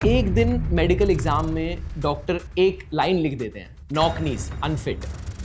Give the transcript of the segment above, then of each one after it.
एक दिन medical exam में डॉक्टर एक लाइन लिख देते हैं, नॉक नीज अनफिट।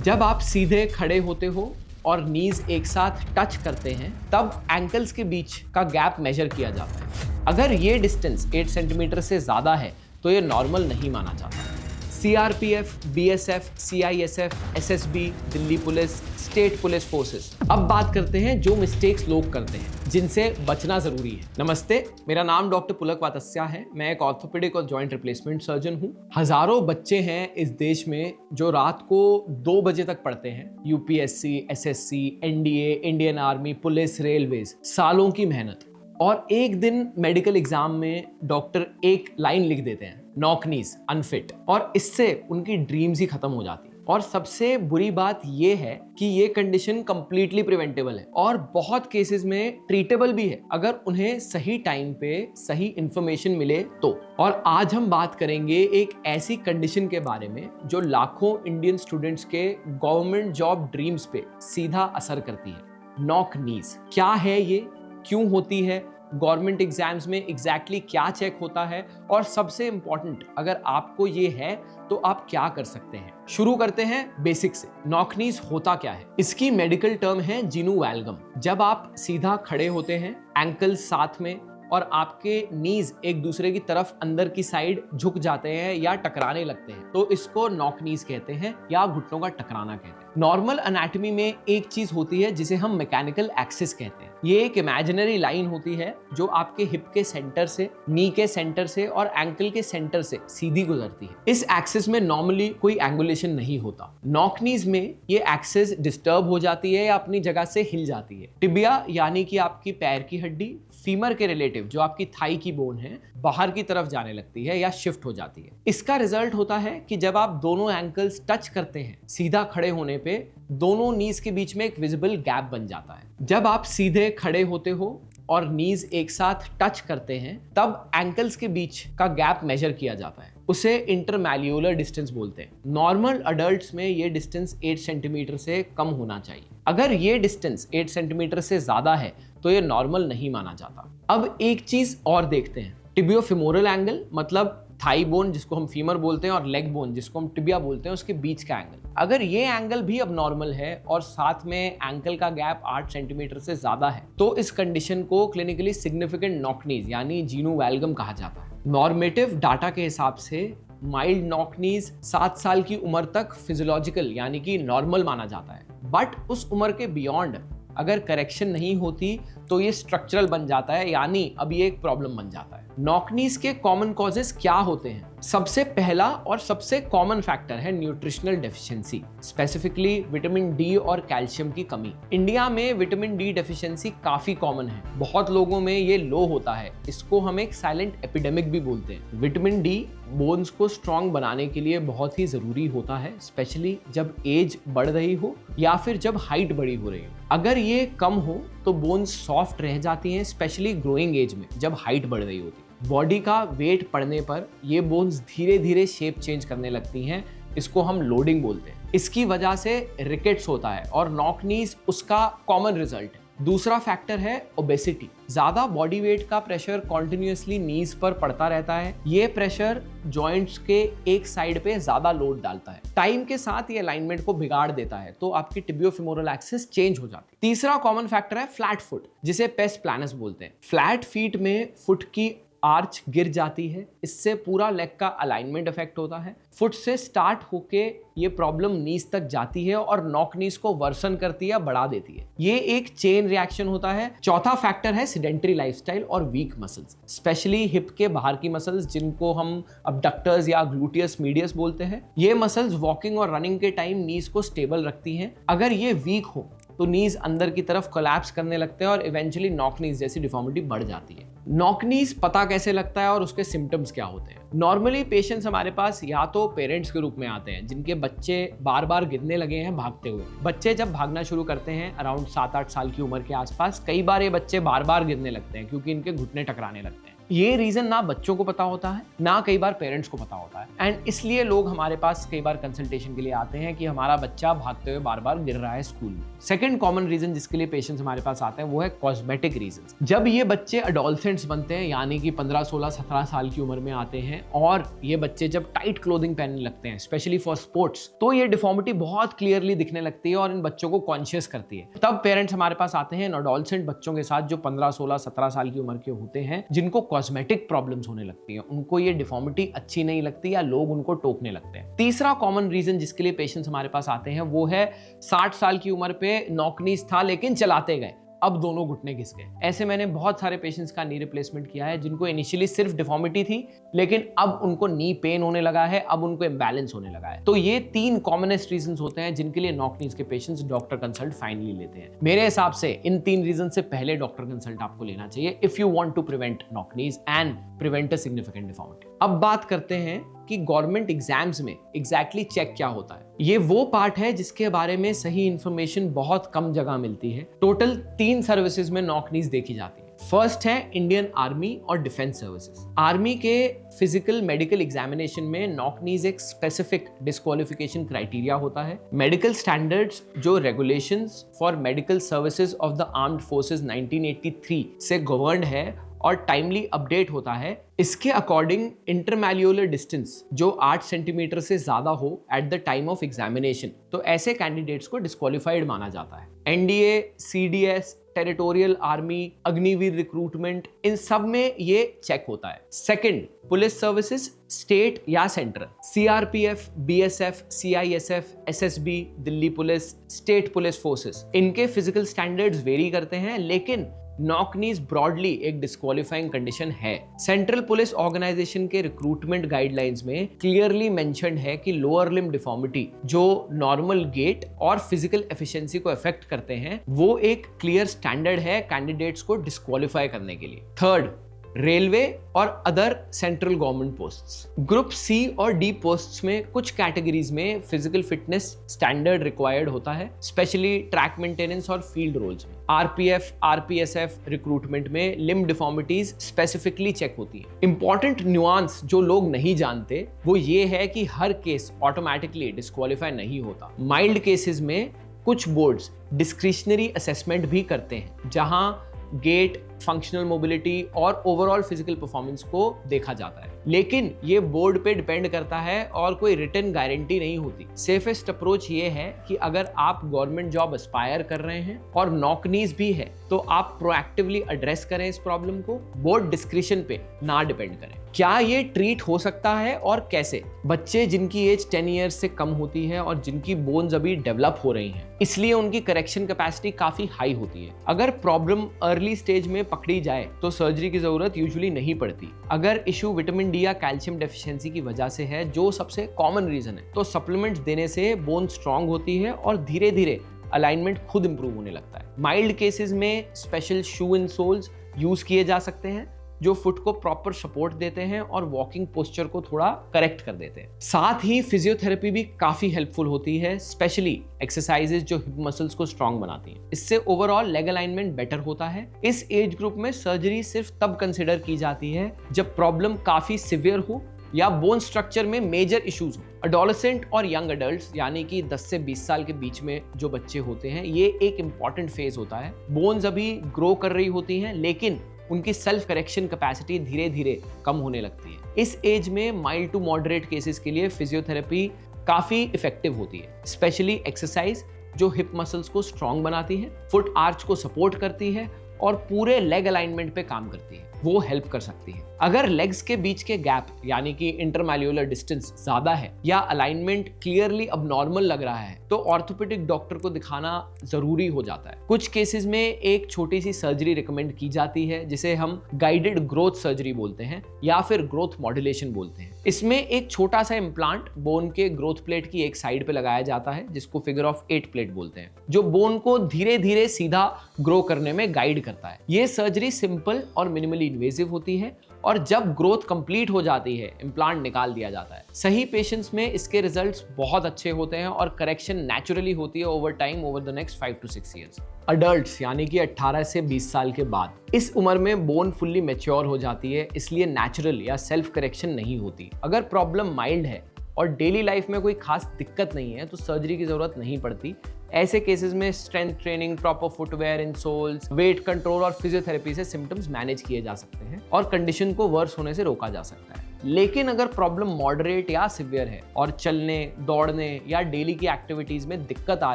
जब आप सीधे खड़े होते हो और नीज एक साथ टच करते हैं तब एंकल्स के बीच का गैप मेजर किया जाता है। अगर ये डिस्टेंस 8 सेंटीमीटर से ज़्यादा है तो ये नॉर्मल नहीं माना जाता। CRPF, BSF, CISF, SSB, Delhi police, state police forces. अब बात करते हैं जो मिस्टेक्स लोग करते हैं जिनसे बचना जरूरी है। नमस्ते, मेरा नाम डॉक्टर पुलक वातस्या है। मैं एक ऑर्थोपेडिक और जॉइंट रिप्लेसमेंट सर्जन हूँ। हजारों बच्चे हैं इस देश में जो रात को 2 बजे तक पढ़ते हैं। UPSC, SSC, NDA, Indian army, police, railways, सालों की मेहनत। और एक दिन मेडिकल एग्जाम में डॉक्टर एक लाइन लिख देते हैं, नॉक नीज अनफिट, और इससे उनकी ड्रीम्स ही खत्म हो जाती है। और सबसे बुरी बात यह है कि ये कंडीशन कंप्लीटली प्रिवेंटेबल है और बहुत केसेस में ट्रीटेबल भी है अगर उन्हें सही टाइम पे सही इंफॉर्मेशन मिले तो। और आज हम बात करेंगे एक ऐसी कंडीशन के बारे में जो लाखों इंडियन स्टूडेंट्स के गवर्नमेंट जॉब ड्रीम्स पे सीधा असर करती है। नॉक नीज क्या है, ये क्यों होती है, गवर्नमेंट एग्जाम्स में एग्जैक्टली क्या चेक होता है, और सबसे इंपॉर्टेंट अगर आपको ये है तो आप क्या कर सकते हैं। शुरू करते हैं बेसिक से। नॉक नीज होता क्या है? इसकी मेडिकल टर्म है जीनू वैल्गम। जब आप सीधा खड़े होते हैं, एंकल साथ में, और आपके नीज एक दूसरे की तरफ अंदर की साइड झुक जाते हैं या टकराने लगते हैं तो इसको नॉक नीज कहते हैं या घुटनों का टकराना कहते हैं। नॉर्मल एनाटॉमी में एक चीज होती है जिसे हम मैकेनिकल एक्सिस कहते हैं। ये एक इमेजिनरी लाइन होती है जो आपके हिप के सेंटर से, नी के सेंटर से और एंकल के सेंटर से सीधी गुजरती है। इस एक्सिस में नॉर्मली कोई एंगुलेशन नहीं होता। नॉक नीज में ये एक्सिस डिस्टर्ब हो जाती है या अपनी जगह से हिल जाती है। टिबिया यानी कि आपकी पैर की हड्डी, फीमर के रिलेटिव जो आपकी थाई की बोन है, बाहर की तरफ जाने लगती है या शिफ्ट हो जाती है। इसका रिजल्ट होता है कि जब आप दोनों एंकल्स टच करते हैं, सीधा खड़े होने पे दोनों नीज के बीच में एक विजिबल गैप बन जाता है। जब आप सीधे खड़े होते हो और नीज एक साथ टच करते हैं तब एंकल्स के बीच का गैप मेजर किया जाता है। उसे इंटरमैल्यूलर डिस्टेंस बोलते हैं। नॉर्मल अडल्ट्स में ये डिस्टेंस 8 सेंटीमीटर से कम होना चाहिए। अगर ये डिस्टेंस 8 सेंटीमीटर से ज्यादा है तो ये नॉर्मल नहीं माना जाता। अब एक चीज और देखते हैं, टिबियोफिमोरल एंगल, मतलब थाई बोन जिसको हम फीमर बोलते हैं और लेग बोन जिसको हम टिबिया बोलते हैं, उसके बीच का एंगल। अगर ये एंगल भी अब नॉर्मल है और साथ में एंकल का गैप 8 सेंटीमीटर से ज्यादा है तो इस कंडीशन को क्लिनिकली सिग्निफिकेंट नॉक नीज यानी जीनू वैल्गम कहा जाता है। नॉर्मेटिव डाटा के हिसाब से माइल्ड नॉक नीज 7 साल की उम्र तक फिजियोलॉजिकल यानी कि नॉर्मल माना जाता है, बट उस उम्र के बियॉन्ड अगर करेक्शन नहीं होती तो ये स्ट्रक्चरल बन जाता है, यानी अब ये एक प्रॉब्लम बन जाता है। नॉक नीज के कॉमन कॉजेस क्या होते हैं? सबसे पहला और सबसे कॉमन फैक्टर है nutritional deficiency, specifically vitamin D और कैल्शियम की कमी। इंडिया में विटामिन डी डेफिशिएंसी काफी कॉमन है, बहुत लोगों में ये लो होता है। इसको हम एक साइलेंट एपिडेमिक भी बोलते हैं। विटामिन डी बोन्स को स्ट्रॉन्ग बनाने के लिए बहुत ही जरूरी होता है, स्पेशली जब एज बढ़ रही हो या फिर जब हाइट बड़ी हो रही हो। अगर ये कम हो तो बोन्स सॉफ्ट रह जाती हैं, स्पेशली ग्रोइंग एज में जब हाइट बढ़ रही होती है। बॉडी का वेट पड़ने पर ये बोन्स धीरे धीरे शेप चेंज करने लगती हैं, इसको हम लोडिंग बोलते हैं। इसकी वजह से रिकेट्स होता है और नॉक नीज उसका कॉमन रिजल्ट है। दूसरा फैक्टर है ओबेसिटी। ज्यादा बॉडी वेट का प्रेशर कॉन्टिन्यूसली नीज पर पड़ता रहता है। ये प्रेशर जॉइंट्स के एक साइड पे ज्यादा लोड डालता है। टाइम के साथ ये अलाइनमेंट को बिगाड़ देता है तो आपकी टिबियोफिमोरल एक्सिस चेंज हो जाती है। तीसरा कॉमन फैक्टर है फ्लैट फुट, जिसे पेस प्लानस बोलते हैं। फ्लैट फीट में फुट की आर्च गिर जाती है, इससे पूरा लेग का अलाइनमेंट इफेक्ट होता है। फुट से स्टार्ट होके ये प्रॉब्लम नीज तक जाती है और नॉक नीज को वर्सन करती है, बढ़ा देती है। ये एक चेन रिएक्शन होता है। चौथा फैक्टर है सेडेंटरी लाइफस्टाइल और वीक मसल्स, स्पेशली हिप के बाहर की मसल्स जिनको हम अबडक्टर्स या ग्लूटियस मीडियस बोलते हैं। ये मसल्स वॉकिंग और रनिंग के टाइम नीज को स्टेबल रखती हैं। अगर ये वीक हो तो नीज अंदर की तरफ कोलैप्स करने लगते हैं और इवेंचुअली नॉक नीज जैसी डिफॉर्मिटी बढ़ जाती है। नॉक नीज पता कैसे लगता है और उसके सिम्टम्स क्या होते हैं? नॉर्मली पेशेंट्स हमारे पास या तो पेरेंट्स के रूप में आते हैं जिनके बच्चे बार बार गिरने लगे हैं भागते हुए। बच्चे जब भागना शुरू करते हैं अराउंड 7-8 साल की उम्र के आसपास, कई बार ये बच्चे बार बार गिरने लगते हैं क्योंकि इनके घुटने टकराने लगते हैं। ये रीजन ना बच्चों को पता होता है, ना कई बार पेरेंट्स को पता होता है, एंड इसलिए लोग हमारे पास कई बार कंसल्टेशन के लिए आते हैं कि हमारा बच्चा भागते हुए बार बार गिर रहा है स्कूल में। सेकंड कॉमन रीजन जिसके लिए पेशेंट्स हमारे पास आते हैं वो है कॉस्मेटिक रीजन। जब ये बच्चे अडोलसेंट्स बनते हैं, यानी कि 15, 16, 17 साल की उम्र में आते हैं, और ये बच्चे जब टाइट क्लोथिंग पहनने लगते हैं स्पेशली फॉर स्पोर्ट्स, तो ये डिफॉर्मिटी बहुत क्लियरली दिखने लगती है और इन बच्चों को कॉन्शियस करती है। तब पेरेंट्स हमारे पास आते हैं एडोलसेंट बच्चों के साथ जो 15, 16, 17 साल की उम्र के होते हैं, जिनको कॉस्मेटिक प्रॉब्लम्स होने लगती हैं, उनको ये डिफॉर्मिटी अच्छी नहीं लगती या लोग उनको टोकने लगते हैं। तीसरा कॉमन रीजन जिसके लिए पेशेंट्स हमारे पास आते हैं वो है 60 साल की उम्र पे नॉकनीज था लेकिन चलाते गए, अब दोनों घुटने घिस गए। ऐसे मैंने बहुत सारे पेशेंट्स का नी रिप्लेसमेंट किया है जिनको इनिशियली सिर्फ डिफॉर्मिटी थी, लेकिन अब उनको नी पेन होने लगा है, अब उनको इम्बैलेंस होने लगा है। तो ये 3 कॉमनेस्ट रीजंस होते हैं जिनके लिए नॉक नीज के पेशेंट्स डॉक्टर कंसल्ट फाइनली लेते हैं। मेरे हिसाब से इन 3 रीजन से पहले डॉक्टर कंसल्ट आपको लेना चाहिए if you want to prevent knock knees and prevent a significant deformity. अब बात करते हैं कि गवर्नमेंट एग्जाम्स में एग्जैक्टली चेक क्या होता है। ये वो पार्ट है जिसके बारे में सही इंफॉर्मेशन बहुत कम जगह मिलती है। टोटल 3 सर्विसेज में नॉक नीज देखी जाती है। फर्स्ट है इंडियन आर्मी और डिफेंस सर्विसेज। आर्मी के फिजिकल मेडिकल एग्जामिनेशन में नॉक नीज एक स्पेसिफिक डिस्क्वालिफिकेशन क्राइटेरिया होता है। मेडिकल स्टैंडर्ड्स जो regulations for medical services of the armed forces 1983 से गवर्नड है और टाइमली अपडेट होता है, इसके अकॉर्डिंग इंटरमैल्यूलर डिस्टेंस जो 8 सेंटीमीटर से ज्यादा हो at the time of examination, तो ऐसे कैंडिडेट्स को डिस्क्वालिफाइड माना जाता है। NDA, CDS, territorial army, Agniveer recruitment, इन सब में ये चेक होता है। सेकंड, पुलिस सर्विसेज स्टेट या central, CRPF, BSF, CISF, SSB, Delhi police, state police forces, इनके फिजिकल स्टैंडर्ड्स वेरी करते हैं, लेकिन नॉक नीज ब्रॉडली एक डिस्क्वालिफाइंग कंडीशन है। सेंट्रल पुलिस ऑर्गेनाइजेशन के रिक्रूटमेंट गाइडलाइंस में क्लियरली मेंशन्ड है कि लोअर लिम्ब डिफॉर्मिटी जो नॉर्मल गेट और फिजिकल एफिशिएंसी को अफेक्ट करते हैं, वो एक क्लियर स्टैंडर्ड है कैंडिडेट्स को डिस्क्वालिफाई करने के लिए। थर्ड, रेलवे और other central government posts. Group C और डी पोस्ट्स में कुछ कैटेगरीज में फिजिकल फिटनेस स्टैंडर्ड रिक्वायर्ड होता है, स्पेशली ट्रैक मेंटेनेंस और फील्ड रोल्स में। आरपीएफ, आरपीएसएफ रिक्रूटमेंट में लिम्ब डिफॉर्मिटीज स्पेसिफिकली चेक होती है। इंपॉर्टेंट न्यूआंस जो लोग नहीं जानते वो ये है कि हर केस ऑटोमेटिकली डिस्क्वालीफाई नहीं होता। माइल्ड केसेस में कुछ बोर्ड्स डिस्क्रिशनरी असेसमेंट भी करते हैं, जहां गेट, फंक्शनल मोबिलिटी और ओवरऑल फिजिकल परफॉर्मेंस को देखा जाता है, लेकिन ये बोर्ड पे डिपेंड करता है और कोई रिटन गारंटी नहीं होती। सेफेस्ट अप्रोच ये है कि अगर आप गवर्नमेंट जॉब एस्पायर कर रहे हैं और नॉक नीज भी है, तो आप प्रोएक्टिवली एड्रेस करें इस प्रॉब्लम को, बोर्ड डिस्क्रिशन पे ना डिपेंड करें। क्या ये ट्रीट हो सकता है और कैसे? बच्चे जिनकी एज 10 ईयर्स से कम होती है और जिनकी बोन्स अभी डेवलप हो रही हैं, इसलिए उनकी करेक्शन कैपेसिटी काफी हाई होती है। अगर प्रॉब्लम अर्ली स्टेज में पकड़ी जाए तो सर्जरी की जरूरत यूजुअली नहीं पड़ती। अगर इशू विटामिन डी या कैल्शियम डेफिशिएंसी की वजह से है, जो सबसे कॉमन रीजन है, तो सप्लीमेंट्स देने से बोन स्ट्रांग होती है और धीरे धीरे अलाइनमेंट खुद इंप्रूव होने लगता है। माइल्ड केसेस में स्पेशल शू इन सोल्स यूज किए जा सकते हैं जो फुट को प्रॉपर सपोर्ट देते हैं और वॉकिंग पोस्चर को थोड़ा करेक्ट कर देते हैं। साथ ही फिजियोथेरेपी भी काफी हेल्पफुल होती है, स्पेशली एक्सरसाइजेज जो हिप मसल्स को स्ट्रांग बनाती हैं। इससे ओवरऑल लेग अलाइनमेंट बेटर होता है। इस एज ग्रुप में सर्जरी सिर्फ तब कंसिडर की जाती है जब प्रॉब्लम काफी सिवियर हो या बोन स्ट्रक्चर में मेजर इश्यूज हो। एडोलेसेंट और यंग अडल्ट्स यानी कि 10 से 20 साल के बीच में जो बच्चे होते हैं, ये एक इंपॉर्टेंट फेज होता है। बोन्स अभी ग्रो कर रही होती हैं, लेकिन उनकी सेल्फ करेक्शन कैपेसिटी धीरे धीरे कम होने लगती है। इस एज में माइल्ड टू मॉडरेट केसेस के लिए फिजियोथेरेपी काफी इफेक्टिव होती है, स्पेशली एक्सरसाइज जो हिप मसल्स को स्ट्रांग बनाती है, फुट आर्च को सपोर्ट करती है और पूरे लेग अलाइनमेंट पे काम करती है, वो हेल्प कर सकती है। अगर लेग्स के बीच के गैप यानी कि इंटरमैल्यूलर डिस्टेंस ज्यादा है या अलाइनमेंट क्लियरली अबनॉर्मल लग रहा है, तो ऑर्थोपेडिक डॉक्टर को दिखाना जरूरी हो जाता है। कुछ केसेस में एक छोटी सी सर्जरी रिकमेंड की जाती है, जिसे हम गाइडेड ग्रोथ सर्जरी बोलते हैं या फिर ग्रोथ मॉड्यूलेशन बोलते हैं। इसमें एक छोटा सा इम्प्लांट बोन के ग्रोथ प्लेट की एक साइड पे लगाया जाता है, जिसको फिगर ऑफ 8 प्लेट बोलते हैं, जो बोन को धीरे धीरे सीधा ग्रो करने में गाइड करता है। ये सर्जरी सिंपल और मिनिमली इन्वेसिव होती है और जब ग्रोथ कंप्लीट हो जाती है इम्प्लांट निकाल दिया जाता है। सही पेशेंट्स में इसके रिजल्ट्स बहुत अच्छे होते हैं और करेक्शन नेचुरली होती है over time, over the next 5 to 6 years. Adults यानी कि 18 से 20 साल के बाद इस उम्र में बोन फुल्ली मैच्योर हो जाती है, इसलिए नेचुरल या सेल्फ करेक्शन नहीं होती। अगर प्रॉब्लम माइल्ड है और डेली लाइफ में कोई खास दिक्कत नहीं है तो सर्जरी की जरूरत नहीं पड़ती। ऐसे केसेस में strength training, proper footwear, insoles, weight control और फिजियोथेरेपी से सिम्टम्स मैनेज किए जा सकते हैं और कंडीशन को वर्स होने से रोका जा सकता है। लेकिन अगर प्रॉब्लम मॉडरेट या सिवियर है और चलने, दौड़ने या डेली की एक्टिविटीज में दिक्कत आ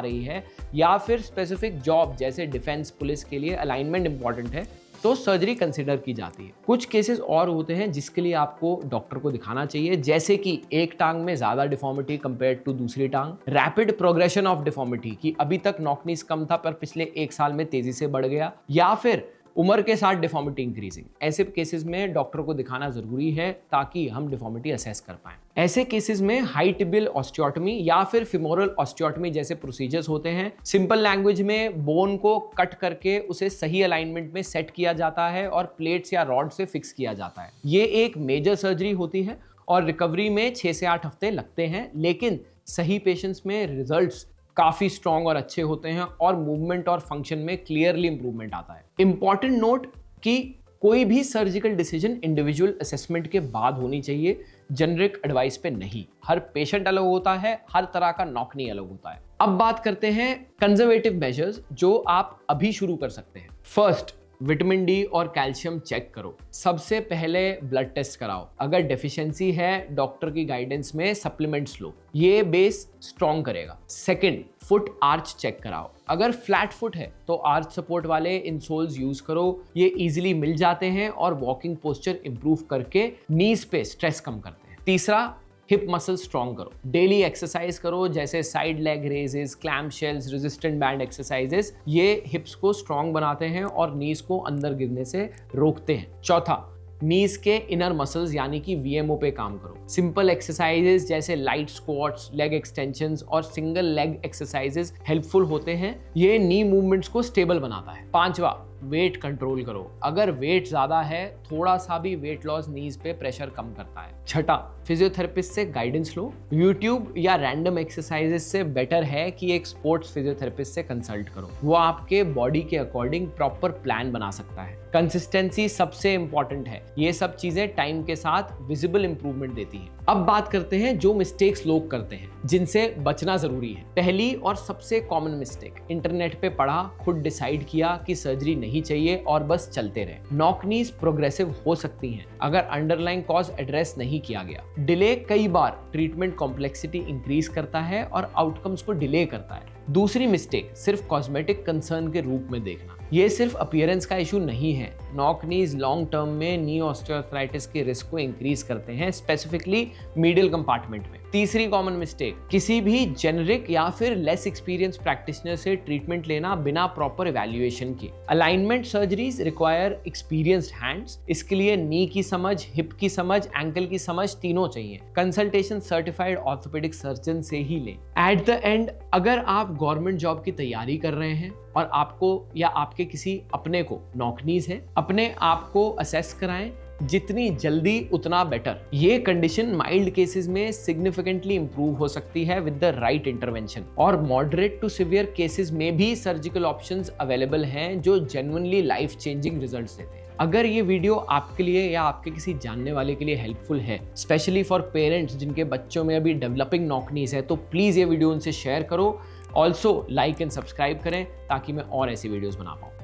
रही है या फिर स्पेसिफिक जॉब जैसे डिफेंस, पुलिस के लिए अलाइनमेंट इंपॉर्टेंट है तो सर्जरी कंसिडर की जाती है। कुछ केसेस और होते हैं जिसके लिए आपको डॉक्टर को दिखाना चाहिए, जैसे कि एक टांग में ज्यादा डिफॉर्मिटी कंपेयर्ड टू दूसरी टांग, रैपिड प्रोग्रेशन ऑफ डिफॉर्मिटी कि अभी तक नॉक-नीज कम था पर पिछले 1 साल में तेजी से बढ़ गया, या फिर उम्र के साथ डिफॉर्मिटी इंक्रीजिंग। ऐसे केसेस में डॉक्टर को दिखाना जरूरी है ताकि हम डिफॉर्मिटी असेस कर पाएं। ऐसे केसेस में हाई टिबियल ऑस्टियोटमी या फिर फिमोरल ऑस्टियोटमी जैसे प्रोसीजर्स होते हैं। सिंपल लैंग्वेज में बोन को कट करके उसे सही अलाइनमेंट में सेट किया जाता है और प्लेट्स या रॉड से फिक्स किया जाता है। ये एक मेजर सर्जरी होती है और रिकवरी में 6 से 8 हफ्ते लगते हैं, लेकिन सही पेशेंट्स में रिजल्ट्स काफी स्ट्रॉन्ग और अच्छे होते हैं और मूवमेंट और फंक्शन में क्लियरली इंप्रूवमेंट आता है। इंपॉर्टेंट नोट कि कोई भी सर्जिकल डिसीजन इंडिविजुअल असेसमेंट के बाद होनी चाहिए, जेनरिक एडवाइस पे नहीं। हर पेशेंट अलग होता है, हर तरह का नॉक-नी अलग होता है। अब बात करते हैं कंजर्वेटिव मेजर्स जो आप अभी शुरू कर सकते हैं। फर्स्ट, विटामिन डी और कैल्शियम चेक करो। सबसे पहले ब्लड टेस्ट कराओ। अगर डेफिशिएंसी है डॉक्टर की गाइडेंस में सप्लीमेंट्स लो, ये बेस स्ट्रॉन्ग करेगा। सेकंड, फुट आर्च चेक कराओ। अगर फ्लैट फुट है तो आर्च सपोर्ट वाले इंसोल्स यूज करो, ये इजीली मिल जाते हैं और वॉकिंग पोस्चर इंप्रूव करके नीज पे स्ट्रेस कम करते हैं। तीसरा, हिप मसल स्ट्रॉन्ग करो। डेली एक्सरसाइज करो जैसे side leg raises, clam shells, resistant band exercises. ये हिप्स को स्ट्रॉन्ग बनाते हैं और नीज को अंदर गिरने से रोकते हैं। चौथा, नीज के इनर मसल्स यानी कि वीएमओ पे काम करो। सिंपल एक्सरसाइजेस जैसे लाइट स्क्वाट्स, लेग एक्सटेंशंस और सिंगल लेग एक्सरसाइजेस हेल्पफुल होते हैं। ये नी मूवमेंट्स को स्टेबल बनाता है। पांचवा, वेट कंट्रोल करो। अगर वेट ज्यादा है, थोड़ा सा भी वेट लॉस नीज पे प्रेशर कम करता है। छठा, फिजियोथेरेपिस्ट से गाइडेंस लो। यूट्यूब या रैंडम एक्सरसाइजेस से बेटर है कि एक स्पोर्ट्स फिजियोथेरेपिस्ट से कंसल्ट करो, वो आपके बॉडी के अकॉर्डिंग प्रॉपर प्लान बना सकता है। कंसिस्टेंसी सबसे इंपॉर्टेंट है, ये सब चीजें टाइम के साथ विजिबल इंप्रूवमेंट देती हैं। अब बात करते हैं जो मिस्टेक्स लोग करते हैं जिनसे बचना जरूरी है। पहली और सबसे कॉमन मिस्टेक, इंटरनेट पे पढ़ा, खुद डिसाइड किया कि सर्जरी नहीं चाहिए और बस चलते रहे। नॉक-नीज प्रोग्रेसिव हो सकती हैं अगर अंडरलाइंग कॉज एड्रेस नहीं किया गया। डिले कई बार ट्रीटमेंट कॉम्प्लेक्सिटी इंक्रीज करता है और आउटकम्स को डिले करता है। दूसरी मिस्टेक, सिर्फ कॉस्मेटिक कंसर्न के रूप में देखना। ये सिर्फ अपीयरेंस का इशू नहीं है। नॉक-नीज लॉन्ग टर्म में नी ऑस्टियोआर्थराइटिस के रिस्क को इंक्रीज करते हैं, स्पेसिफिकली मीडियल कंपार्टमेंट में। तीसरी कॉमन मिस्टेक, किसी भी जेनरिक या फिर लेस एक्सपीरियंस प्रैक्टिशनर से ट्रीटमेंट लेना बिना प्रॉपर इवैल्यूएशन के। Alignment surgeries require experienced hands, इसके लिए नी की समझ, हिप की समझ, एंकल की समझ तीनों चाहिए। कंसल्टेशन सर्टिफाइड ऑर्थोपेडिक सर्जन से ही लें। एट द एंड, अगर आप गवर्नमेंट जॉब की तैयारी कर रहे हैं और आपको या आपके किसी अपने को नॉक-नीज है, अपने आप को असेस कराएं, जितनी जल्दी उतना बेटर। ये कंडीशन माइल्ड केसेस में सिग्निफिकेंटली इंप्रूव हो सकती है विद द राइट इंटरवेंशन, और मॉडरेट टू सिवियर केसेस में भी सर्जिकल ऑप्शंस अवेलेबल हैं जो जेन्युइनली लाइफ चेंजिंग रिजल्ट्स देते हैं। अगर ये वीडियो आपके लिए या आपके किसी जानने वाले के लिए हेल्पफुल है, स्पेशली फॉर पेरेंट्स जिनके बच्चों में अभी डेवलपिंग नॉक-नीज है, तो प्लीज ये वीडियो उनसे शेयर करो। ऑल्सो लाइक एंड सब्सक्राइब करें ताकि मैं और ऐसी वीडियोस बना पाऊँ।